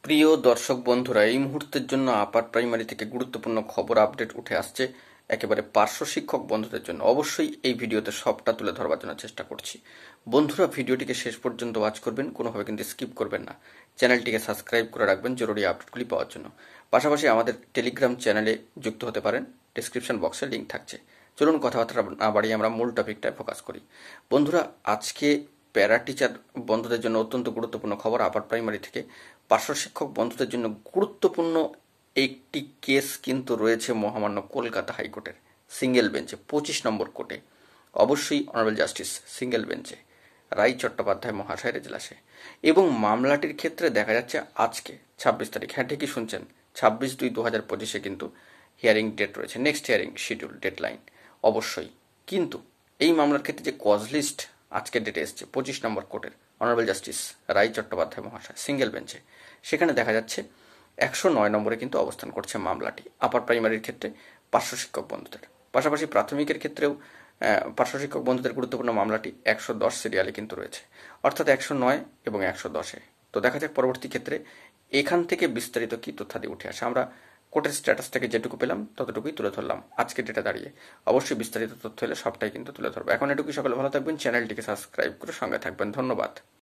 প্রিয় দর্শক বন্ধুরা, এই মুহূর্তের জন্য আপার প্রাইমারি থেকে গুরুত্বপূর্ণ খবর আপডেট উঠে আসছে একেবারে পার্শ্ব শিক্ষক বন্ধুদের জন্য। অবশ্যই এই ভিডিওতে সবটা তুলে ধরবার জন্য চেষ্টা করছি। বন্ধুরা, ভিডিওটিকে শেষ পর্যন্ত ওয়াচ করবেন, কোনোভাবে কিন্তু স্কিপ করবেন না। চ্যানেলটিকে সাবস্ক্রাইব করে রাখবেন জরুরি আপডেটগুলি পাওয়ার জন্য। পাশাপাশি আমাদের টেলিগ্রাম চ্যানেলে যুক্ত হতে পারেন, ডিসক্রিপশন বক্সে লিঙ্ক থাকছে। চলুন কথাবার্তা না বাড়িয়ে আমরা মূল টপিকটায় ফোকাস করি। বন্ধুরা, আজকে প্যারা টিচার বন্ধুদের জন্য অত্যন্ত গুরুত্বপূর্ণ খবর। আপার প্রাইমারি থেকে পার্শ্ব শিক্ষক বন্ধুদের জন্য গুরুত্বপূর্ণ একটি কেস কিন্তু রয়েছে মহামান্য কলকাতা হাইকোর্টের সিঙ্গেল বেঞ্চে, 25 নম্বর কোর্টে, অবশ্যই অনারেবল জাস্টিস সিঙ্গেল বেঞ্চে রায় চট্টোপাধ্যায় মহাশয়ের এজলাসে। এবং মামলাটির ক্ষেত্রে দেখা যাচ্ছে আজকে 26 তারিখ, হ্যাঁ ঠিকই শুনছেন, 26/2/2025 কিন্তু হিয়ারিং ডেট রয়েছে, নেক্সট হিয়ারিং শিডিউল ডেডলাইন অবশ্যই। কিন্তু এই মামলার ক্ষেত্রে যে কজ লিস্ট আজকের ডেটে এসছে 25 নম্বর কোর্টের অনারেবল জাস্টিস রায় চট্টোপাধ্যায় মহাশয় সিঙ্গেল বেঞ্চে, সেখানে দেখা যাচ্ছে 109 নম্বরে কিন্তু অবস্থান করছে মামলাটি আপার প্রাইমারির ক্ষেত্রে পার্শ্ব শিক্ষক বন্ধুদের। পাশাপাশি প্রাথমিকের ক্ষেত্রেও পার্শ্ব শিক্ষক বন্ধুদের গুরুত্বপূর্ণ মামলাটি 110 সিরিয়ালে কিন্তু রয়েছে, অর্থাৎ 109 এবং 110-এ। তো দেখা যাক পরবর্তী ক্ষেত্রে এখান থেকে বিস্তারিত কি তথ্যাদি উঠে আসে। আমরা কোর্টের স্ট্যাটাস থেকে যেটুকু পেলাম ততটুকুই তুলে ধরলাম আজকে ডেটা দাঁড়িয়ে। অবশ্যই বিস্তারিত তথ্য হলে সবটাই কিন্তু তুলে ধরবো। এখন এটুকুই, সকলে ভালো থাকবেন, চ্যানেলটিকে সাবস্ক্রাইব করে সঙ্গে থাকবেন। ধন্যবাদ।